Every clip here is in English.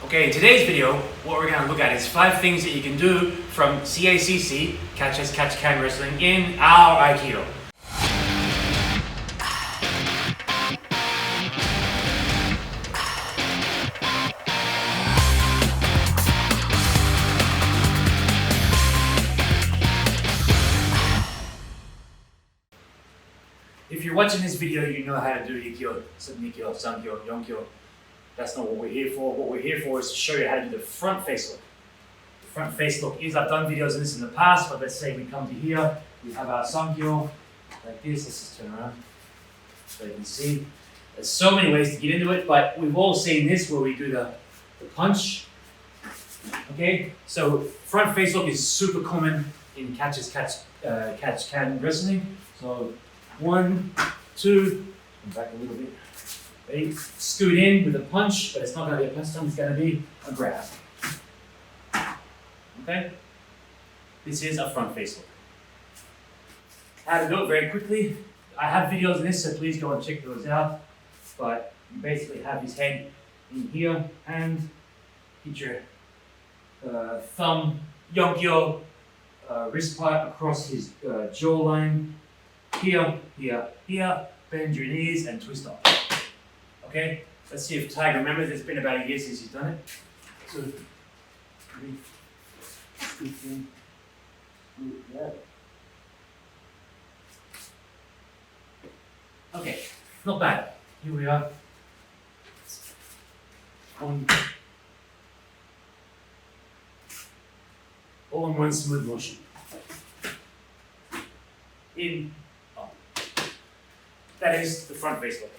Okay, in today's video, what we're going to look at is 5 things that you can do from CACC, Catch As Catch Can Wrestling, in our Aikido. If you're watching this video, you know how to do Ikkyo, Nikyo, Sankyo, Yonkyo. That's not what we're here for. What we're here for is to show you how to do the front face look. The front face look is, I've done videos on this in the past, but let's say we come to here, we have our Sankyo, like this. Let's just turn around so you can see. There's so many ways to get into it, but we've all seen this where we do the punch. Okay, so front face look is super common in catch can wrestling. So 1, 2, come back a little bit. Ready? Scoot in with a punch, but it's not going to be a punch time, it's going to be a grab. Okay? This is a front face look. How to do it very quickly. I have videos on this, so please go and check those out. But you basically have his head in here and get your thumb, yonkyo, wrist part across his jawline. Here, here, here, bend your knees and twist off. Okay, let's see if Tiger remembers. It's been about a year since he's done it. So, scoot in, scoot that. Okay, not bad. Here we are. All in one smooth motion. In. That is the front face look.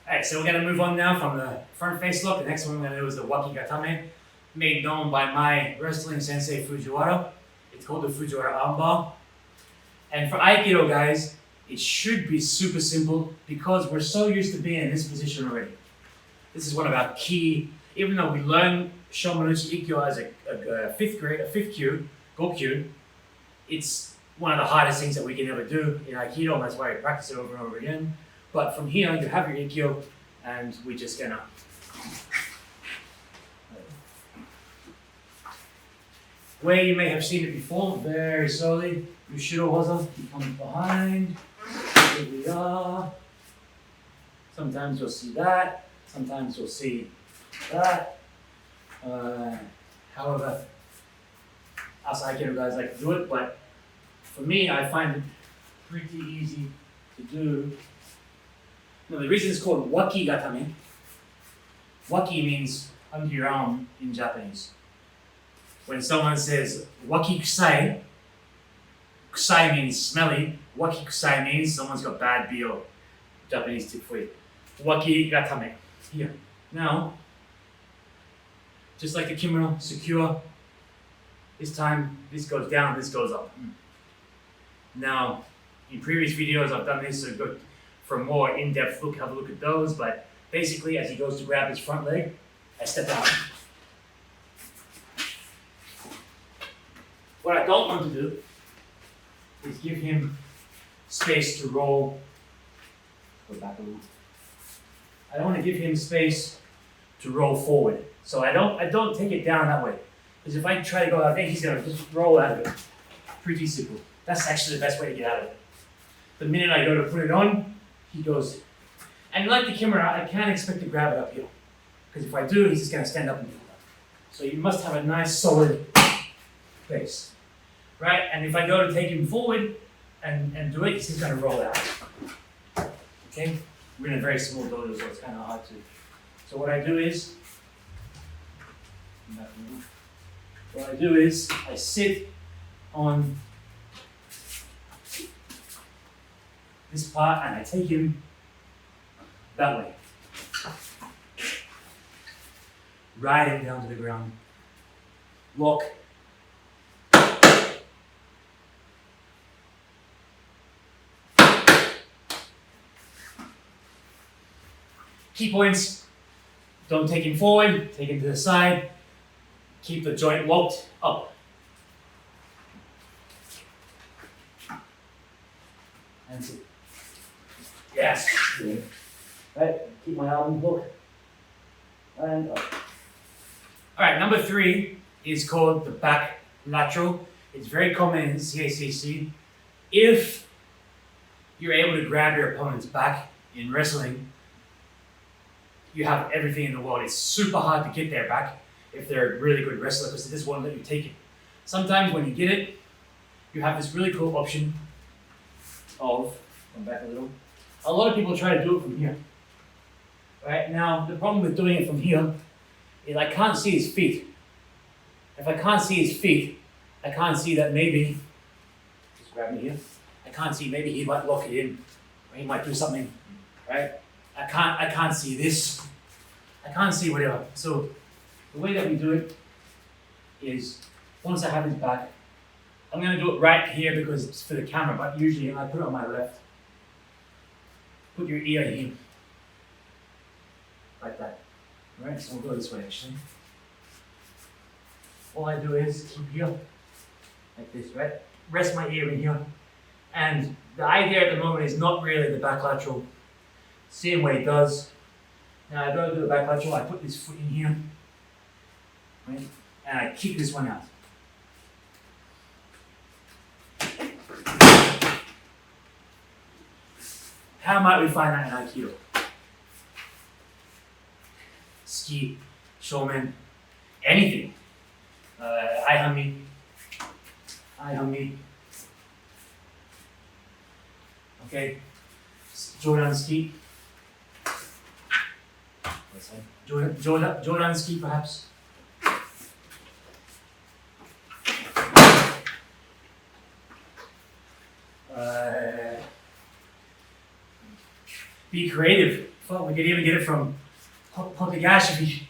Alright, so we're going to move on now from the front face look. The next one we're going to do is the Wakigatame, made known by my wrestling sensei Fujiwara. It's called the Fujiwara armbar. And for Aikido guys, it should be super simple because we're so used to being in this position already. This is one of our key, even though we learn Shomanuchi Ikkyo as a fifth kyu, Gokyu, it's one of the hardest things that we can ever do in Aikido, and that's why we practice it over and over again. But from here, you have your Ikkyo, and we're just gonna where you may have seen it before, very slowly, Ushiro Waza, he comes behind, here we are. Sometimes you'll see that, sometimes you'll see that. However, us Aikido guys like to do it, but for me, I find it pretty easy to do. Now, the reason it's called Wakigatame, Waki means under your arm in Japanese. When someone says Waki kusai, kusai means smelly, Waki kusai means someone's got bad BO. Japanese tip for you. Wakigatame. Here. Now, just like the kimono, secure. This time, this goes down, this goes up. Now, in previous videos I've done this, so go for a more in-depth look, have a look at those, but basically as he goes to grab his front leg, I step out. What I don't want to do is give him space to roll. Go back a little. I don't want to give him space to roll forward. So I don't take it down that way. Because if I try to go out there, he's going to just roll out of it. Pretty simple. That's actually the best way to get out of it. The minute I go to put it on, he goes. And like the kimura, I can't expect to grab it up here. Because if I do, he's just going to stand up and pull up. So you must have a nice solid base. Right? And if I go to take him forward and do it, he's just going to roll out. Okay? We're in a very small dojo, so it's kind of hard to. So what I do is, I sit on this part and I take him that way. Ride him down to the ground. Lock. Key points. Don't take him forward, take him to the side. Keep the joint locked up. And sit. Yes. Right, keep my arm hooked. And up. Alright, number 3 is called the back lateral. It's very common in CACC. If you're able to grab your opponent's back in wrestling, you have everything in the world. It's super hard to get their back if they're a really good wrestler because they just won't let you take it. Sometimes when you get it, you have this really cool option of, come back a little. A lot of people try to do it from here. Right? Now, the problem with doing it from here is I can't see his feet. If I can't see his feet, I can't see that maybe, just grab me here, I can't see maybe he might lock it in, or he might do something, right? I can't see this. I can't see whatever. So the way that we do it is once I have his back, I'm going to do it right here because it's for the camera, but usually I put it on my left. Put your ear here. Like that. Alright, so we'll go this way actually. All I do is keep here, like this, right? Rest my ear in here. And the idea at the moment is not really the back lateral. Same way it does. Now I don't do the back lateral, I put this foot in here, right? And I kick this one out. How might we find that in Aikido? Ski, showman, anything. Aihami. Okay. Jordan ski. Jordan ski perhaps. Be creative. Well, we could even get it from Wakigatame if he,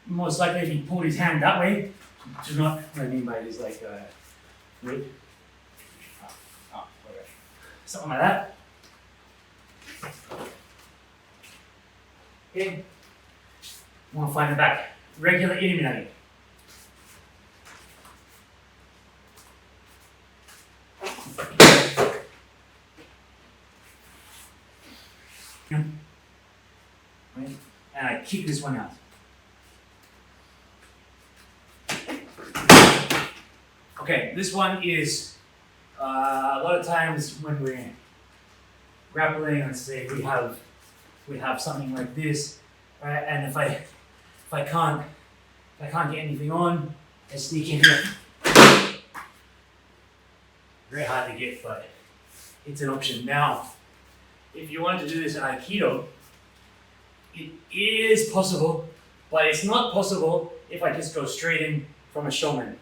most likely if he pulled his hand that way. Do not, what I mean by it is like, wait. Whatever. Something like that. Okay. Want to find the back. Regular iriminagi. Right? And I kick this one out. Okay, this one is a lot of times when we're grappling, let's say we have something like this, right? And if I can't get anything on, I sneak in here. Very hard to get, but it's an option. Now, if you wanted to do this in Aikido, it is possible, but it's not possible if I just go straight in from a showman.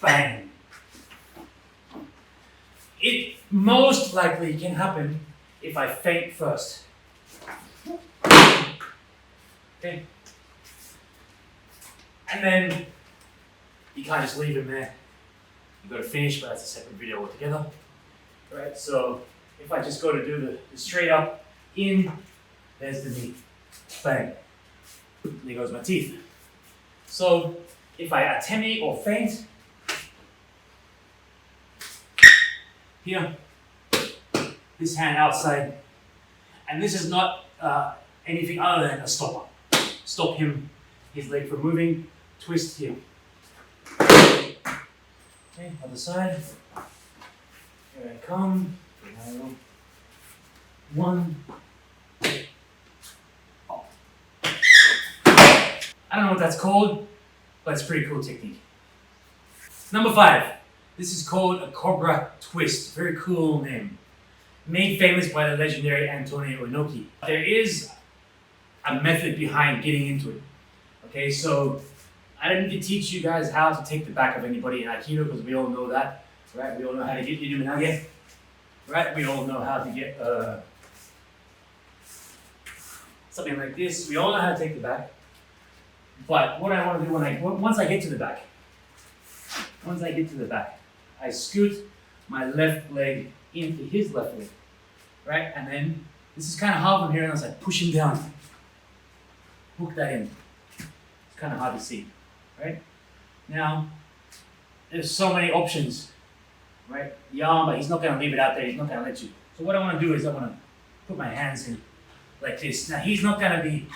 Bang! It most likely can happen if I feint first. Okay? And then you can't just leave him there. You've got to finish, but that's a separate video altogether. Right? So if I just go to do the straight up in, there's the knee. Bang. There goes my teeth. So if I atemi or feint, here, this hand outside, and this is not anything other than a stopper. Stop him, his leg from moving, twist here. Okay, other side. Here I come. One. Oh. I don't know what that's called, but it's a pretty cool technique. Number 5. This is called a Cobra Twist. Very cool name. Made famous by the legendary Antonio Inoki. There is a method behind getting into it. Okay, so I didn't need to teach you guys how to take the back of anybody in Aikido because we all know that, right? We all know how to get iriminage, right? We all know how to get something like this. We all know how to take the back. But what I want to do once I get to the back, I scoot my left leg into his left leg, right? And then this is kind of hard from here, and I push him down, hook that in. It's kind of hard to see, right? Now, there's so many options, right? The arm, but he's not going to leave it out there. He's not going to let you. So what I want to do is I want to put my hands in like this. Now he's not going to be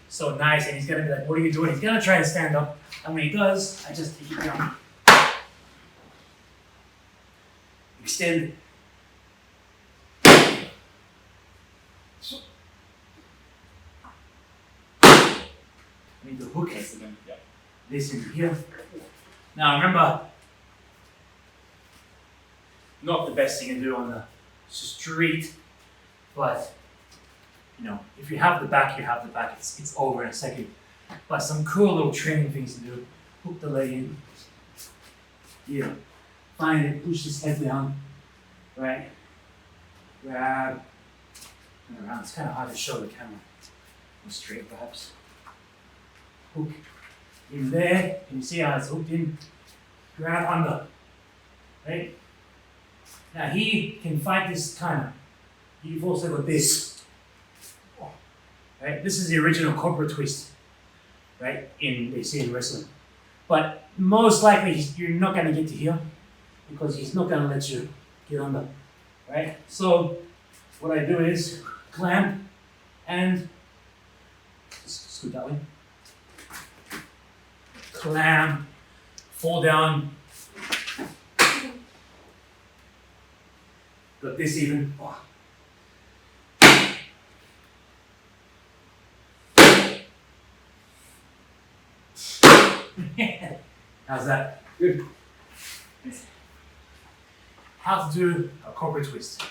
so nice, and he's gonna be like, what are you doing? He's gonna try to stand up, and when he does, I just take it down. Extend. I need the hook this in here. Now remember, not the best thing to do on the street, but you know, if you have the back, you have the back. It's over in a second. But some cool little training things to do. Hook the leg in. Here. Find it, push this head down. Right? Grab. And around. It's kind of hard to show the camera. Go straight perhaps. Hook in there. Can you see how it's hooked in? Grab under. Right? Now he can fight this kind of. You've also got this. Right? This is the original Cobra Twist. Right? They see in wrestling. But most likely you're not going to get to here because he's not going to let you get under. Right? So what I do is clamp and just scoot that way. Clamp, fall down. Got this even. Oh. How's that? Good. How to do a Cobra Twist.